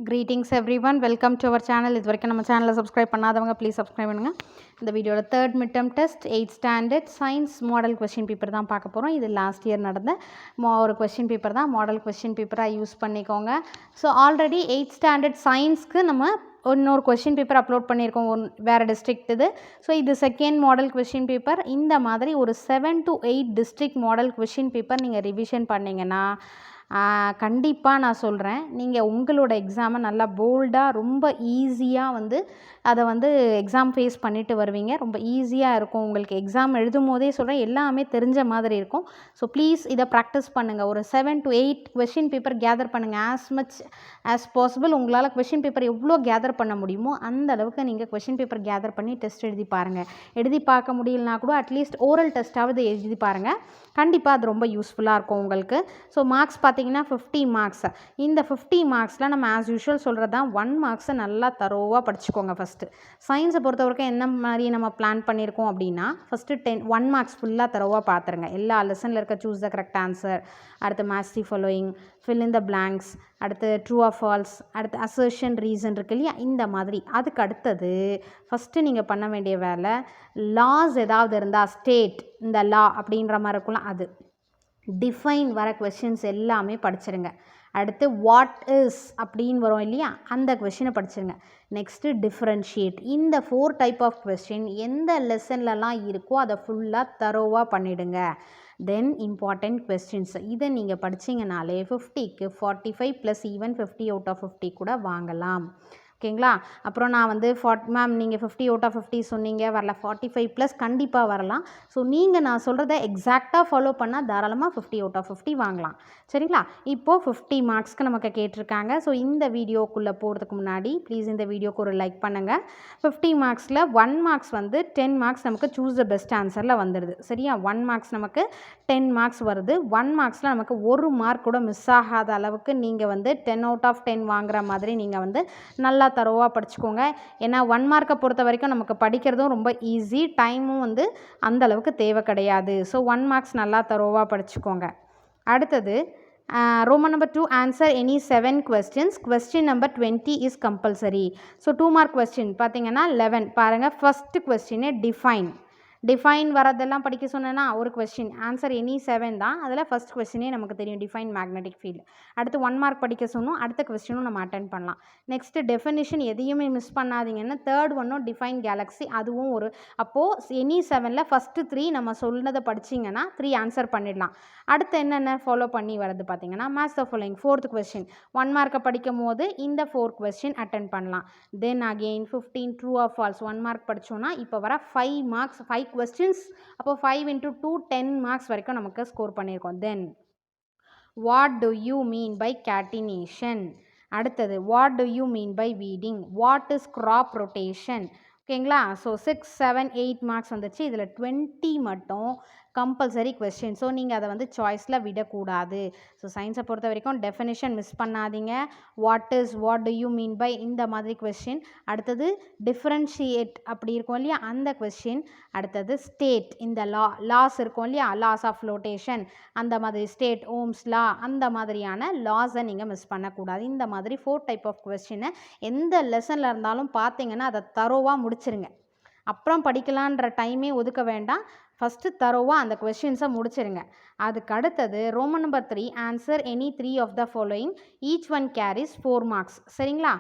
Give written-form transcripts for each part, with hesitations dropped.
Greetings everyone, welcome to our channel. இது வரைக்கும் நம்ம சேனலை சப்ஸ்கிரைப் பண்ணாதவங்க ப்ளீஸ் சப்ஸ்கிரைப் பண்ணுங்கள். இந்த வீடியோட third midterm test 8th standard science model question paper தான் பார்க்க போகிறோம். இது லாஸ்ட் இயர் நடந்த ஒரு கொஸ்டின் பேப்பர் தான், மாடல் கொஸ்டின் பேப்பராக யூஸ் பண்ணிக்கோங்க. ஸோ ஆல்ரெடி 8th ஸ்டாண்டர்ட் சயின்ஸ்க்கு நம்ம இன்னொரு கொஸ்டின் பேப்பர் அப்லோட் பண்ணியிருக்கோம், வேறு டிஸ்ட்ரிக்ட் இது. ஸோ இது செகண்ட் மாடல் கொஸ்டின் பேப்பர். இந்த மாதிரி ஒரு 7 to 8 district model question paper நீங்கள் ரிவிஷன் பண்ணிங்கன்னா கண்டிப்பாக நான் சொல்கிறேன், நீங்கள் உங்களோட எக்ஸாமை நல்லா போல்டாக ரொம்ப ஈஸியாக அதை எக்ஸாம் ஃபேஸ் பண்ணிவிட்டு வருவீங்க. ரொம்ப ஈஸியாக இருக்கும் உங்களுக்கு. எக்ஸாம் எழுதும் போதே சொல்கிறேன், எல்லாமே தெரிஞ்ச மாதிரி இருக்கும். ஸோ ப்ளீஸ் இதை ப்ராக்டிஸ் பண்ணுங்கள். ஒரு 7 to 8 கொஸ்டின் பேப்பர் கேதர் பண்ணுங்கள். ஆஸ் மச் ஆஸ் பாசிபிள் உங்களால் கொஸ்டின் பேப்பர் எவ்வளோ கேதர் பண்ண முடியுமோ அந்த அளவுக்கு நீங்கள் கொஸ்டின் பேப்பர் கேதர் பண்ணி டெஸ்ட் எழுதி பாருங்கள். எழுதி பார்க்க முடியலனா கூட அட்லீஸ்ட் ஓரல் டெஸ்ட்டாவது எழுதி பாருங்கள். கண்டிப்பாக அது ரொம்ப யூஸ்ஃபுல்லாக இருக்கும் உங்களுக்கு. ஸோ மார்க்ஸ் பார்த்தீங்கன்னா 50 மார்க்ஸ். இந்த 50 மார்க்ஸில் நம்ம ஆஸ் யூஷுவல் சொல்கிறது தான் 1 மார்க்ஸை நல்லா தரோவாக படிச்சுக்கோங்க. ஃபஸ்ட்டு சயின்ஸை பொறுத்த வரைக்கும் என்ன மாதிரி நம்ம பிளான் பண்ணியிருக்கோம் அப்படின்னா, ஃபஸ்ட்டு 1 மார்க்ஸ் ஃபுல்லாக தரோவாக பார்த்துருங்க. எல்லா லெசனில் இருக்க சூஸ் த கரெக்ட் ஆன்சர், அடுத்து match the following, fill in the blanks, அடுத்து ட்ரூ ஆர் ஃபால்ஸ், அடுத்து அசர்ஷன் ரீசன் இருக்கு இல்லையா, இந்த மாதிரி. அதுக்கு அடுத்தது ஃபஸ்ட்டு நீங்கள் பண்ண வேண்டிய வேலை, லாஸ் ஏதாவது இருந்தால் ஸ்டேட் இந்த லா அப்படின்ற மாதிரி இருக்கும்ல, அது டிஃபைன் வர கொஸ்டின்ஸ் எல்லாமே படிச்சிருங்க. அடுத்து வாட் இஸ் அப்படின்னு வரும் இல்லையா, அந்த கொஸ்டினை படிச்சிருங்க. Next differentiate. இந்த 4 டைப் ஆஃப் கொஸ்டின் எந்த லெசன்லலாம் இருக்கோ அதை ஃபுல்லாக தரோவாக பண்ணிவிடுங்க. தென் இம்பார்ட்டண்ட் கொஸ்டின்ஸ் இதை நீங்கள் படிச்சிங்கனாலே 50க்கு 45 ப்ளஸ் ஈவன் 50 அவுட் ஆஃப் 50 கூட வாங்கலாம். ஓகேங்களா? அப்புறம் நான் மேம் நீங்கள் 50 அவுட் ஆஃப் 50 சொன்னீங்க, வரல 45 ப்ளஸ் கண்டிப்பாக வரலாம். ஸோ நீங்கள் நான் சொல்கிறத எக்ஸாக்டாக ஃபாலோ பண்ணால் தாராளமாக 50 அவுட் ஆஃப் 50 வாங்கலாம். சரிங்களா? இப்போது 50 மார்க்ஸ்க்கு நமக்கு கேட்டிருக்காங்க. ஸோ இந்த வீடியோக்குள்ளே போகிறதுக்கு முன்னாடி ப்ளீஸ் இந்த வீடியோக்கு ஒரு லைக் பண்ணுங்கள். 50 மார்க்ஸில் 1 மார்க்ஸ் 10 மார்க்ஸ் நமக்கு சூஸ் த பெஸ்ட் ஆன்சரில் வந்துடுது. சரியா? 1 மார்க்ஸ் நமக்கு 10 மார்க்ஸ் வருது. 1 மார்க்ஸில் நமக்கு ஒரு மார்க் கூட மிஸ் ஆகாத அளவுக்கு நீங்கள் 10 அவுட் ஆஃப் 10 வாங்குற மாதிரி நீங்கள் நல்லா தரோவாக படிச்சுக்கோங்க. ஏன்னா 1 மார்க்கை பொறுத்த வரைக்கும் நமக்கு படிக்கிறதும் ரொம்ப ஈஸி, டைமும் அந்த அளவுக்கு தேவை கிடையாது. ஸோ 1 மார்க்ஸ் நல்லா தரோவாக படிச்சுக்கோங்க. அடுத்தது Roman number 2, answer any 7 questions. Question number 20 is compulsory. So 2 mark question பார்த்தீங்கன்னா 11 பாருங்கள். ஃபர்ஸ்ட் கொஸ்டினே டிஃபைன் வரதெல்லாம் படிக்க சொன்னேன்னா ஒரு கொஸ்டின், ஆன்சர் எனி 7 தான். அதில் ஃபஸ்ட் கொஸ்டினே நமக்கு தெரியும், டிஃபைன் மேக்னெட்டிக் ஃபீல்டு. அடுத்து 1 மார்க் படிக்க சொன்னோம், அடுத்த கொஸ்டினும் நம்ம அட்டன் பண்ணலாம். நெக்ஸ்ட்டு டெஃபினிஷன் எதையுமே மிஸ் பண்ணாதீங்கன்னா தேர்ட் ஒன்னும் டிஃபைன் கேலக்ஸி, அதுவும் ஒரு. அப்போது எனி 7ல் ஃபஸ்ட்டு 3 நம்ம சொன்னதை படிச்சிங்கன்னா 3 ஆன்சர் பண்ணிடலாம். அடுத்து என்னென்ன ஃபாலோ பண்ணி வரது பார்த்தீங்கன்னா match the following, 4th question 1 மார்க்கை படிக்கும் போது இந்த 4 கொஸ்டின் அட்டன் பண்ணலாம். Then again 15 true or false 1 mark படித்தோன்னா இப்போ வர 5 மார்க்ஸ் 5 questions, அப்போ 5 into 2 10 மார்க்ஸ் வரைக்கும் நமக்கு ஸ்கோர் பண்ணியிருக்கோம். Then what do you mean by catenation, அடுத்தது what do you mean by weeding, what is crop rotation. ஓகேங்களா? ஸோ 6 7 8 மார்க்ஸ் வந்துச்சு. இதில் 20 மட்டும் கம்பல்சரி கொஸ்டின். ஸோ நீங்கள் அதை சாய்ஸில் விடக்கூடாது. ஸோ சயின்ஸை பொறுத்த வரைக்கும் டெஃபினிஷன் மிஸ் பண்ணாதீங்க. What do you mean by இந்த மாதிரி கொஸ்டின், அடுத்தது டிஃப்ரென்ஷியேட் அப்படி இருக்கும் இல்லையா அந்த கொஸ்டின், அடுத்தது ஸ்டேட் இந்த லாஸ் இருக்கும் இல்லையா, லாஸ் ஆஃப் ஃப்ளோட்டேஷன் அந்த மாதிரி, ஸ்டேட் ஓம்ஸ் லா அந்த மாதிரியான லாஸை நீங்கள் மிஸ் பண்ணக்கூடாது. இந்த மாதிரி 4 டைப் ஆஃப் கொஸ்டினை எந்த லெசனில் இருந்தாலும் பார்த்தீங்கன்னா அதை தரோவாக முடிச்சிருங்க. அப்புறம் படிக்கலான்ற டைமே ஒதுக்க வேண்டாம், ஃபஸ்ட்டு தரோவாக அந்த கொஸ்டின்ஸை முடிச்சிருங்க. அதுக்கு அடுத்தது Roman number 3, answer any 3 of the following, each one carries 4 marks. சரிங்களா?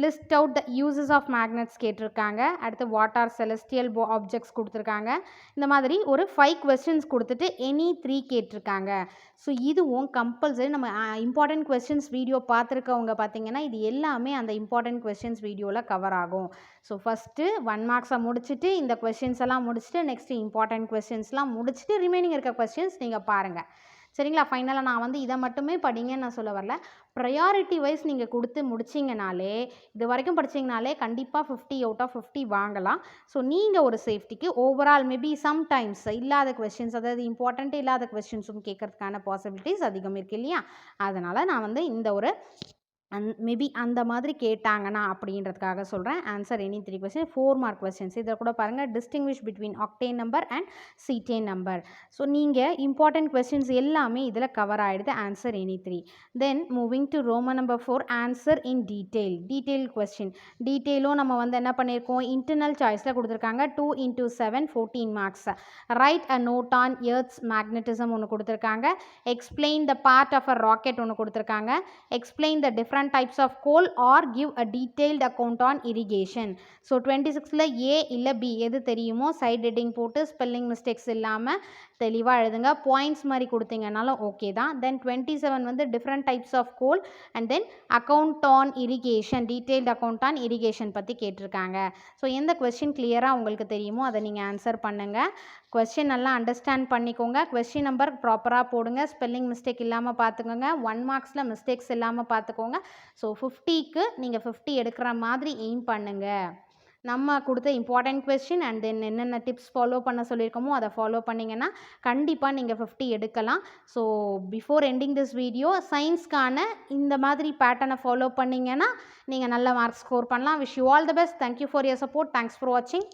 List out the uses of magnets கேட்டிருக்காங்க. அடுத்து வாட் ஆர் செலஸ்டியல் ஆப்ஜெக்ட்ஸ் கொடுத்துருக்காங்க. இந்த மாதிரி ஒரு 5 கொஸ்டின்ஸ் கொடுத்துட்டு எனி 3 கேட்டிருக்காங்க. ஸோ இதுவும் கம்பல்சரி நம்ம இம்பார்ட்டன்ட் கொஸ்டின்ஸ் வீடியோ பார்த்துருக்கவங்க பார்த்தீங்கன்னா இது எல்லாமே அந்த இம்பார்ட்டன்ட் கொஸ்டின்ஸ் வீடியோவில் கவர் ஆகும். ஸோ ஃபஸ்ட்டு 1 மார்க்ஸை முடிச்சுட்டு இந்த கொஸ்டின்ஸ் எல்லாம் முடிச்சுட்டு நெக்ஸ்ட்டு இம்பார்ட்டன்ட் கொஸ்டின்ஸ்லாம் முடிச்சுட்டு ரிமைனிங் இருக்க கொஸ்டின்ஸ் நீங்கள் பாருங்கள். சரிங்களா? ஃபைனலாக நான் இதை மட்டுமே படிங்கன்னு நான் சொல்ல வரல, ப்ரையாரிட்டி வைஸ் நீங்கள் கொடுத்து முடிச்சிங்கனாலே, இது வரைக்கும் படிச்சிங்கனாலே கண்டிப்பாக 50 அவுட் ஆஃப் 50 வாங்கலாம். ஸோ நீங்கள் ஒரு சேஃப்டிக்கு ஓவரால் மேபி சம்டைம்ஸ் இல்லாத கொஸ்டின்ஸ், அதாவது இம்பார்ட்டண்ட்டே இல்லாத கொஸ்டின்ஸும் கேட்கறதுக்கான பாசிபிலிட்டிஸ் அதிகம் இருக்குது இல்லையா? அதனால் நான் இந்த ஒரு மேபி அந்த மாதிரி கேட்டாங்கன்னா அப்படின்றதுக்காக சொல்கிறேன். Answer any 3 question. 4 mark questions. இதில் கூட பாருங்கள், distinguish between octane number and cetane number. So நீங்கள் இம்பார்ட்டன்ட் கொஸ்டின்ஸ் எல்லாமே இதில் கவர் ஆகிடுது. Answer any 3. Then moving to Roman number 4, answer in detail question. டீட்டெயிலும் நம்ம வந்து என்ன பண்ணியிருக்கோம், இன்டர்னல் சாய்ஸில் கொடுத்துருக்காங்க. 2 × 7 14 marks. Write a note on earth's magnetism ஒன்று கொடுத்துருக்காங்க. Explain the part of a rocket ஒன்று கொடுத்துருக்காங்க. Explain the different types of coal or give a detailed account on irrigation. So 26ல ஏ இல்லை பி எது தெரியுமோ சைட் ஹெட்டிங் போட்டு spelling mistakes இல்லாமல் தெளிவாக எழுதுங்க. பாயிண்ட்ஸ் மாதிரி கொடுத்தீங்கனாலும் ஓகே தான். தென் 27 வந்து different types of coal and then account on irrigation, detailed account on irrigation பற்றி கேட்டிருக்காங்க. ஸோ எந்த கொஸ்டின் கிளியராக உங்களுக்கு தெரியுமோ அதை நீங்கள் ஆன்சர் பண்ணுங்கள். கொஸ்டின் நல்லா அண்டர்ஸ்டாண்ட் பண்ணிக்கோங்க. கொஸ்டின் நம்பர் ப்ராப்பராக போடுங்க. ஸ்பெல்லிங் மிஸ்டேக் இல்லாமல் பார்த்துக்கோங்க. 1 மார்க்ஸில் மிஸ்டேக்ஸ் இல்லாமல் பார்த்துக்கோங்க. ஸோ 50க்கு நீங்கள் 50 எடுக்கிற மாதிரி எய்ம் பண்ணுங்கள். நம்ம கொடுத்த இம்பார்ட்டன்ட் கொஸ்டின் அண்ட் தென் என்னென்ன டிப்ஸ் ஃபாலோ பண்ண சொல்லியிருக்கோமோ அதை ஃபாலோ பண்ணிங்கன்னா கண்டிப்பாக நீங்கள் 50 எடுக்கலாம். So before ending this video, சயின்ஸ்க்கான இந்த மாதிரி பேட்டர்னை ஃபாலோ பண்ணிங்கன்னா நீங்கள் நல்ல மார்க்ஸ் ஸ்கோர் பண்ணலாம். Wish you all the best. Thank you for your support. Thanks for வாட்சிங்.